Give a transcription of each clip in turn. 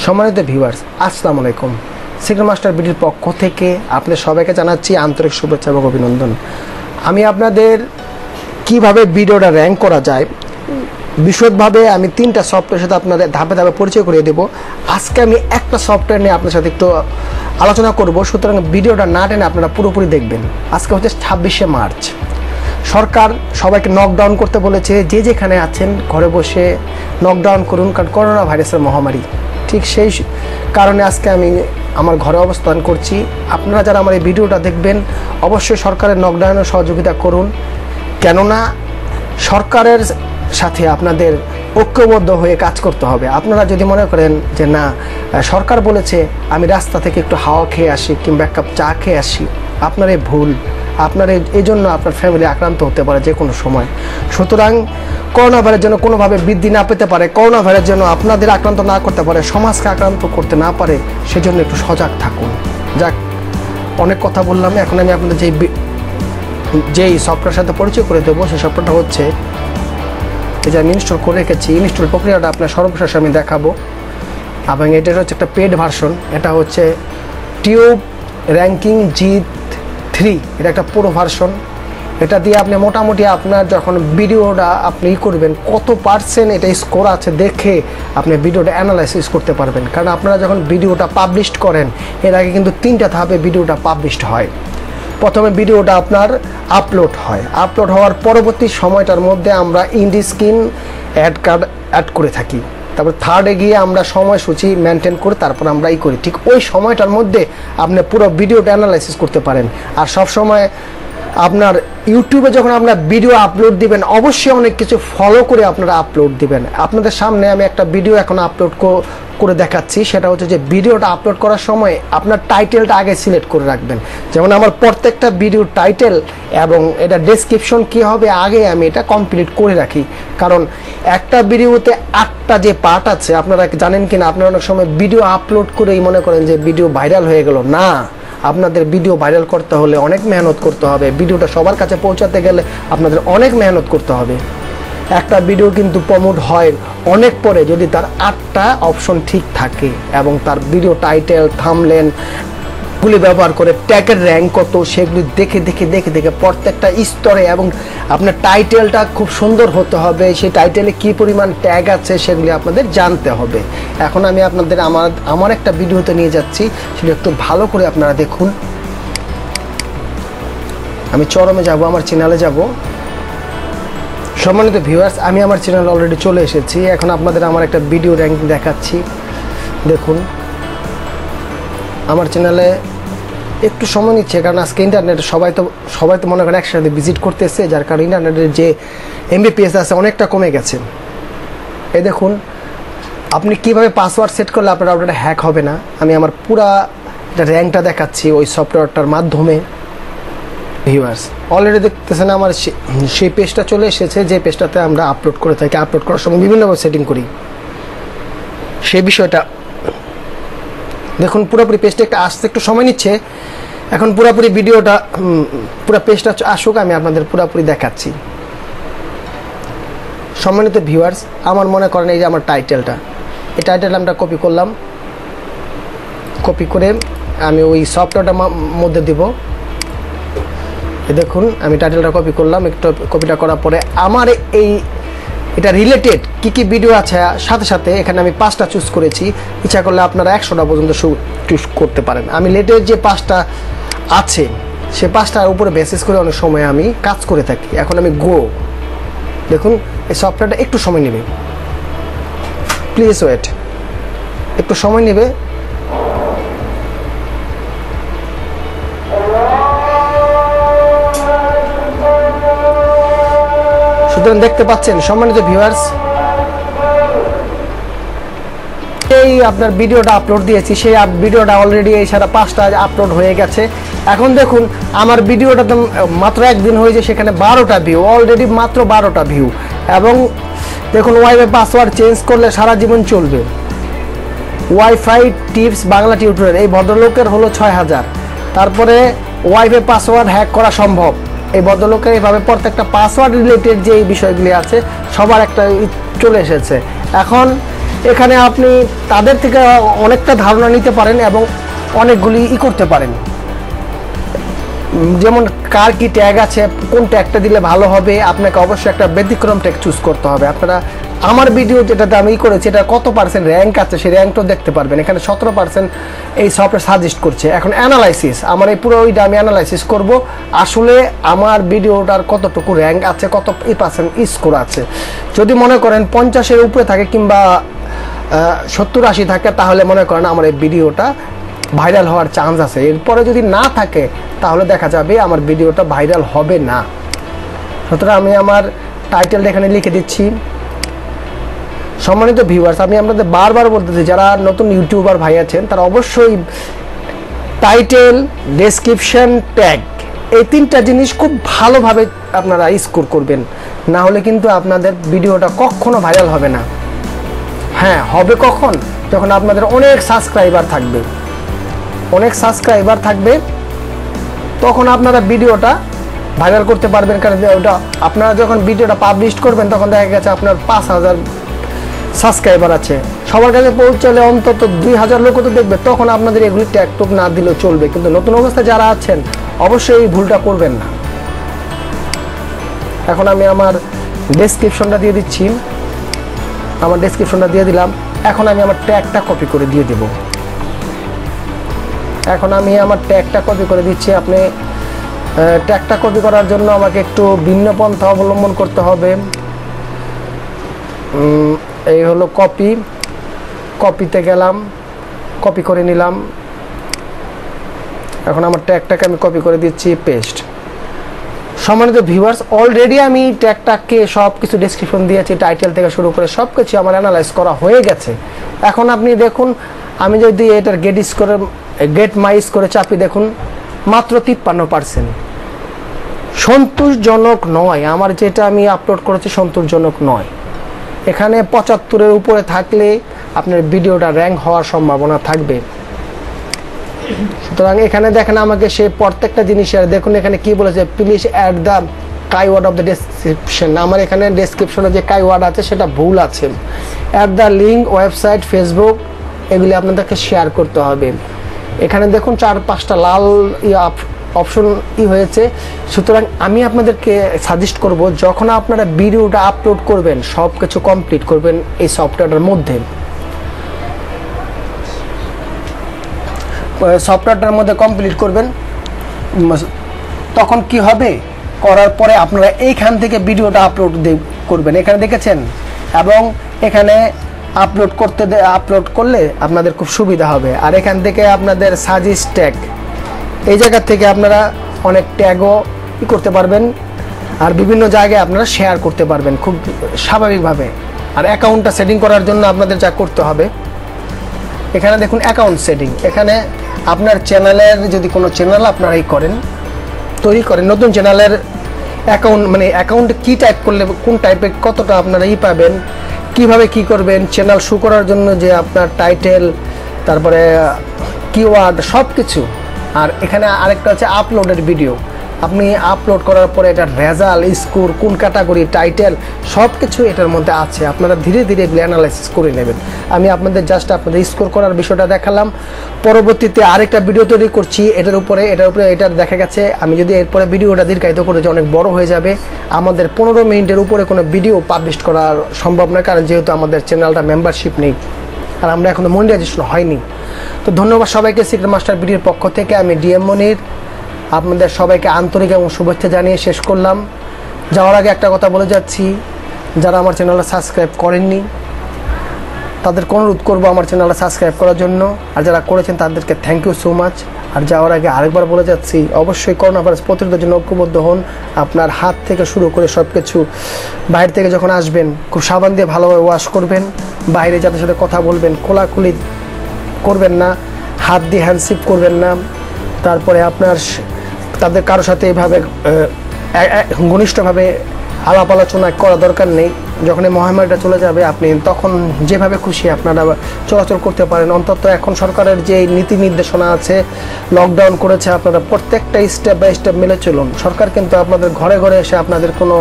সম্মানিত ভিউয়ার্স, আসসালামু আলাইকুম। সিক্রেট মাস্টার বিডির পক্ষ থেকে আপনাদের সবাইকে জানাচ্ছি আন্তরিক শুভেচ্ছা এবং অভিনন্দন। আমি আপনাদের কিভাবে ভিডিওটা র্যাঙ্ক করা যায় বিশদভাবে আমি 3টা সফটওয়্যারের সাথে আপনাদের ধাপে ধাপে পরিচয় করিয়ে দেব। আজকে আমি একটা সফটওয়্যার নিয়ে আপনার সাথে একটু আলোচনা করব, সুতরাং ভিডিওটা না টেনে আপনারা পুরোপুরি দেখবেন। আজকে হচ্ছে 26শে মার্চ। সরকার সবাইকে নকডাউন করতে বলেছে, যে যেখানে আছেন ঘরে বসে নকডাউন করুন, কারণ করোনা ভাইরাসের মহামারী। ঠিক সেই কারণে আজকে আমি আমার ঘরে অবস্থান করছি। আপনারা যারা আমার এই ভিডিওটা দেখবেন অবশ্যই সরকারের নকডাউনের সহযোগিতা করুন, কেননা সরকারের সাথে আপনাদের ঐক্যবদ্ধ হয়ে কাজ করতে হবে। আপনারা যদি মনে করেন যে না, সরকার বলেছে আমি রাস্তা থেকে একটু হাওয়া খেয়ে আসি কিংবা এক কাপ চা খেয়ে আসি, আপনার এই ভুল। আপনার এই জন্য আপনার ফ্যামিলি আক্রান্ত হতে পারে যে কোনো সময়। সুতরাং করোনা ভাইরাস যেন কোনোভাবে বৃদ্ধি না পেতে পারে, করোনা ভাইরাস যেন আপনাদের আক্রান্ত না করতে পারে, সমাজকে আক্রান্ত করতে না পারে, সেজন্য একটু সজাগ থাকুন। যাক, অনেক কথা বললাম। এখন আমি আপনাদের যেই সফটওয়্যারের সাথে পরিচয় করে দেবো, সেই সফটওয়্যারটা হচ্ছে এই যে আমি ইনস্টল করে রেখেছি। ইনস্টল প্রক্রিয়াটা আপনার সর্বশেষে আমি দেখাবো। এবং এটার হচ্ছে একটা পেড ভার্সন। এটা হচ্ছে টিউব র্যাঙ্কিং G3, এটা একটা পুরো ভার্সন। এটা দিয়ে আপনি মোটামুটি আপনার যখন ভিডিওটা আপনি করবেন কত % এটা স্কোর আছে দেখে আপনি ভিডিওটা অ্যানালাইসিস করতে পারবেন। কারণ আপনারা যখন ভিডিওটা পাবলিশ করেন, এর আগে কিন্তু 3টা ধাপে ভিডিওটা পাবলিশড হয়। প্রথমে ভিডিওটা আপনার আপলোড হয়, আপলোড হওয়ার পরবর্তী সময়টার মধ্যে আমরা end screen add card add করে থাকি। তারপর থার্ডে গিয়ে আমরা সময়সূচি মেনটেন করে তারপর আমরা করি। ঠিক ওই সময়টার মধ্যে আপনি পুরো ভিডিওটা অ্যানালাইসিস করতে পারেন। আর সব সময় আপনার ইউটিউবে যখন আপনার ভিডিও আপলোড দিবেন অবশ্যই অনেক কিছু ফলো করে আপনারা আপলোড দিবেন। আপনাদের সামনে আমি একটা ভিডিও এখন আপলোড করে দেখাচ্ছি। সেটা হচ্ছে যে ভিডিওটা আপলোড করার সময় আপনার টাইটেলটা আগে সিলেক্ট করে রাখবেন। যেমন আমার প্রত্যেকটা ভিডিওর টাইটেল এবং এটা ডেসক্রিপশন কী হবে আগে আমি এটা কমপ্লিট করে রাখি। কারণ একটা ভিডিওতে 8টা যে পার্ট আছে, আপনারা জানেন কিনা, আপনারা অনেক সময় ভিডিও আপলোড করেই মনে করেন যে ভিডিও ভাইরাল হয়ে গেল। না, আপনাদের ভিডিও ভাইরাল করতে হলে অনেক মেহনত করতে হবে। ভিডিওটা সবার কাছে পৌঁছাতে গেলে আপনাদের অনেক মেহনত করতে হবে। একটা ভিডিও কিন্তু প্রমোট হয় অনেক পরে যদি তার 8টা অপশন ঠিক থাকে এবং তার ভিডিও টাইটেল, থাম্বনেল গুলি ব্যবহার করে ট্যাগের র্যাঙ্ক কত সেগুলি দেখে প্রত্যেকটা স্তরে, এবং আপনার টাইটেলটা খুব সুন্দর হতে হবে। সেই টাইটেলে কী পরিমাণ ট্যাগ আছে সেগুলি আপনাদের জানতে হবে। এখন আমি আপনাদের আমার একটা ভিডিওতে নিয়ে যাচ্ছি, সেটা একটু ভালো করে আপনারা দেখুন। আমি চরমে যাব, আমার চ্যানেলে যাব। সম্মানিত ভিউয়ার্স, আমি আমার চ্যানেলে অলরেডি চলে এসেছি। এখন আপনাদের আমার একটা ভিডিও র্যাঙ্কিং দেখাচ্ছি। দেখুন, আমার চ্যানেলে একটু সময় নিচ্ছে, কারণ আজকে ইন্টারনেটে সবাই তো মনে করেন একসাথে ভিজিট করতেছে, যার কারণে ইন্টারনেটের যে MBPS আছে অনেকটা কমে গেছে। এই দেখুন, আপনি কিভাবে পাসওয়ার্ড সেট করলে আপনার ওটা হ্যাক হবে না, আমি আমার পুরা র্যাঙ্কটা দেখাচ্ছি ওই সফটওয়্যারটার মাধ্যমে। ভিউয়ার্স, অলরেডি দেখতেছেন আমার সেই পেজটা চলে এসেছে, যে পেজটাতে আমরা আপলোড করে থাকি। আপলোড করার সময় বিভিন্নভাবে সেটিং করি, সেই বিষয়টা দেখুন। পুরোপুরি পেজটা একটা আসতে একটু সময় নিচ্ছে। এখন পুরোপুরি ভিডিওটা পুরো পেজটা আসুক, আমি আপনাদের পুরোপুরি দেখাচ্ছি। সম্মানিত ভিউয়ার্স, আমার মনে করেন এই যে আমার টাইটেলটা, এই টাইটেলটা আমরা কপি করলাম। কপি করে আমি ওই সফটওয়্যারটার মধ্যে দিব। দেখুন, আমি টাইটেলটা কপি করলাম। একটু কপিটা করার পরে আমার এটা রিলেটেড কী ভিডিও আছে সাথে সাথে এখানে আমি 5টা চুজ করেছি। ইচ্ছা করলে আপনারা 100টা পর্যন্ত চুজ করতে পারেন। আমি লেটেস্ট যে 5টা আছে সে 5টার উপরে বেসিস করে অনেক সময় আমি কাজ করে থাকি। এখন আমি দেখুন, এই সফটওয়্যারটা একটু সময় নেবে, প্লিজ ওয়েট, একটু সময় নেবে। সুতরাং দেখতে পাচ্ছেন সম্মানিত ভিউয়ার্স, এই আপনার ভিডিওটা আপলোড দিয়েছি, সেই ভিডিওটা অলরেডি এই সারা 5টা আপলোড হয়ে গেছে। এখন দেখুন, আমার ভিডিওটা তো মাত্র একদিন হয়েছে, সেখানে 12টা ভিউ, অলরেডি মাত্র 12টা ভিউ। এবং দেখুন, ওয়াইফাই পাসওয়ার্ড চেঞ্জ করলে সারা জীবন চলবে। ওয়াইফাই টিপস বাংলা টিউটোরিয়াল, এই ভদ্রলোকের হলো 6000। তারপরে ওয়াইফাই পাসওয়ার্ড হ্যাক করা সম্ভব, এই ভদ্রলোকের এইভাবে প্রত্যেকটা পাসওয়ার্ড রিলেটেড যে বিষয়গুলি আছে সবার একটা চলে এসেছে। এখন এখানে আপনি তাদের থেকে অনেকটা ধারণা নিতে পারেন এবং অনেকগুলি করতে পারেন। যেমন কার কি ট্যাগ আছে, কোন ট্যাগটা দিলে ভালো হবে, আপনাকে অবশ্যই একটা ব্যতিক্রম ট্যাগ চুজ করতে হবে। আপনারা আমার ভিডিও যেটাতে আমি করেছি এটা কত পার্সেন্ট র্যাঙ্ক আছে সেই র্যাঙ্কটাও দেখতে পারবেন। এখানে 17% এই সফটওয়্যার সাজেস্ট করছে। এখন অ্যানালাইসিস, আমার এই পুরো ওইটা আমি অ্যানালাইসিস করব আসলে আমার ভিডিওটার কতটুকু র্যাঙ্ক আছে, কত পার্সেন্ট স্কোর আছে। যদি মনে করেন 50-এর উপরে থাকে কিংবা 70-80 থাকে, তাহলে মনে করেন আমার এই ভিডিওটা ভাইরাল হওয়ার চান্স আছে। এরপরে যদি না থাকে তাহলে দেখা যাবে আমার ভিডিওটা ভাইরাল হবে না। সুতরাং আমি আমার টাইটেলটা এখানে লিখে দিচ্ছি। সম্মানিত ভিউয়ার্স, আমি আপনাদের বারবার বলতেছি যারা নতুন ইউটিউবার ভাই আছেন তারা অবশ্যই টাইটেল, ডেসক্রিপশন, ট্যাগ এই 3টা জিনিস খুব ভালোভাবে আপনারা স্কোর করবেন, না হলে কিন্তু আপনাদের ভিডিওটা কখনো ভাইরাল হবে না। হ্যাঁ, হবে কখন? যখন আপনাদের অনেক সাবস্ক্রাইবার থাকবে, তখন আপনারা ভিডিওটা ভাইরাল করতে পারবেন। কারণ ওটা আপনারা যখন ভিডিওটা পাবলিশ করবেন তখন দেখা গেছে আপনার 5000 সাবস্ক্রাইবার আছে, সবার কাছে পৌঁছালে অন্তত 2000 লোক তো দেখবে, তখন আপনাদের এগুলি ট্যাগ টুক না দিলেও চলবে। কিন্তু নতুন অবস্থায় যারা আছেন অবশ্যই এই ভুলটা করবেন না। এখন আমি আমার ডেসক্রিপশনটা দিয়ে দিচ্ছি, আমার ডেসক্রিপশনটা দিয়ে দিলাম। এখন আমি আমার ট্যাগটা কপি করে দিয়ে দেব। এখন আমি আমার ট্যাগটা কপি করে দিচ্ছি। আপনি ট্যাগটা কপি করার জন্য আমাকে একটু ভিন্ন পন্থা অবলম্বন করতে হবে। এই হলো কপিতে গেলাম, কপি করে নিলাম। এখন আমার ট্যাগটাকে আমি কপি করে দিচ্ছি, পেস্ট। সম্মানিত ভিউয়ার্স, অলরেডি আমি ট্যাগটাকে সব কিছু ডেসক্রিপশন দিয়েছি, টাইটেল থেকে শুরু করে সব কিছু আমার অ্যানালাইজ করা হয়ে গেছে। এখন আপনি দেখুন, আমি যদি এটার গেট মাই স্কোরে চাপি, দেখুন মাত্র 53%। সন্তোষজনক নয়, আমার যেটা আমি আপলোড করেছি সন্তোষজনক নয়। এখানে 75-এর উপরে থাকলে আপনার ভিডিওটা র্যাঙ্ক হওয়ার সম্ভাবনা থাকবে। সুতরাং এখানে দেখেন আমাকে সে প্রত্যেকটা জিনিসের দেখুন এখানে কি বলেছে, please add the keyword of the description. আমার এখানে ডেসক্রিপশনে যে কাইওয়ার্ড আছে সেটা ভুল আছে। Add the link, website, Facebook এগুলি আপনাদেরকে শেয়ার করতে হবে। এখানে দেখুন 4-5টা লাল অপশন হয়েছে। সুতরাং আমি আপনাদেরকে সাজেস্ট করব যখন আপনারা ভিডিওটা আপলোড করবেন সব কিছু কমপ্লিট করবেন এই সফটওয়্যারটার মধ্যে। সফটওয়্যারটার মধ্যে কমপ্লিট করবেন, তখন কি হবে, করার পরে আপনারা এইখান থেকে ভিডিওটা আপলোড করবেন। এখানে দেখেছেন, এবং এখানে আপলোড করলে আপনাদের খুব সুবিধা হবে। আর এখান থেকে আপনাদের সাজেস্ট ট্যাগ, এই জায়গা থেকে আপনারা অনেক ট্যাগও করতে পারবেন, আর বিভিন্ন জায়গায় আপনারা শেয়ার করতে পারবেন খুব স্বাভাবিকভাবে। আর অ্যাকাউন্টটা সেটিং করার জন্য আপনাদের যা করতে হবে, এখানে দেখুন অ্যাকাউন্ট সেটিং। এখানে আপনার চ্যানেলের যদি কোনো চ্যানেল আপনারা তৈরি করেন, নতুন চ্যানেলের অ্যাকাউন্ট মানে অ্যাকাউন্টে কী টাইপ করলে কোন টাইপের কতটা আপনারা পাবেন, কিভাবে কি করবেন, চ্যানেল শো করার জন্য যে আপনার টাইটেল, তারপরে কিওয়ার্ড সব কিছু। আর এখানে আরেকটা হচ্ছে আপলোডের ভিডিও। আপনি আপলোড করার পরে এটার রেজাল্ট, স্কোর, কোন ক্যাটাগরি, টাইটেল সব কিছু এটার মধ্যে আছে। আপনারা ধীরে ধীরে এগুলো অ্যানালাইসিস করে নেবেন। আমি আপনাদের আপনাদের স্কোর করার বিষয়টা দেখালাম। পরবর্তীতে আরেকটা ভিডিও তৈরি করছি এটার উপরে এটা দেখা গেছে আমি যদি এরপরে ভিডিওটা দীর্ঘায়িত করে যে অনেক বড় হয়ে যাবে, আমাদের 15 মিনিটের উপরে কোনো ভিডিও পাবলিশ করা সম্ভব নয়, কারণ যেহেতু আমাদের চ্যানেলটা মেম্বারশিপ নেই আর আমরা এখনো মনিটাইজেশন হয়নি। তো ধন্যবাদ সবাইকে। সিক্রেট মাস্টার ভিডিওর পক্ষ থেকে আমি ডিএম মনির আপনাদের সবাইকে আন্তরিক এবং শুভেচ্ছা জানিয়ে শেষ করলাম। যাওয়ার আগে একটা কথা বলে যাচ্ছি, যারা আমার চ্যানেলটা সাবস্ক্রাইব করেননি তাদেরকে অনুরোধ করবো আমার চ্যানেলটা সাবস্ক্রাইব করার জন্য, আর যারা করেছেন তাদেরকে থ্যাংক ইউ সো মাচ। আর যাওয়ার আগে আরেকবার বলে যাচ্ছি, অবশ্যই করোনা ভাইরাস প্রতিরোধের জন্য ঐক্যবদ্ধ হন। আপনার হাত থেকে শুরু করে সব কিছু, বাইরে থেকে যখন আসবেন খুব সাবান দিয়ে ভালোভাবে ওয়াশ করবেন, বাইরে যাদের সাথে কথা বলবেন কোলাকুলি করবেন না, হাত দিয়ে হ্যান্ডশিপ করবেন না, তারপরে আপনার তাদের কারোর সাথে এইভাবে ঘনিষ্ঠভাবে আলাপ আলোচনা করা দরকার নেই। যখন এই মহামারীটা চলে যাবে আপনি তখন যেভাবে খুশি আপনারা চলাচল করতে পারেন। অন্তত এখন সরকারের যে নীতি নির্দেশনা আছে, লকডাউন করেছে, আপনারা প্রত্যেকটা স্টেপ বাই স্টেপ মেনে চলুন। সরকার কিন্তু আপনাদের ঘরে ঘরে এসে আপনাদের কোনো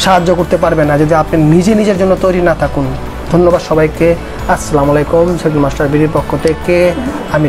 সাহায্য করতে পারবে না যদি আপনি নিজের জন্য তৈরি না থাকুন। ধন্যবাদ সবাইকে। আসসালামু আলাইকুম। সেকেন্ড মাস্টার বিডির পক্ষ থেকে আমি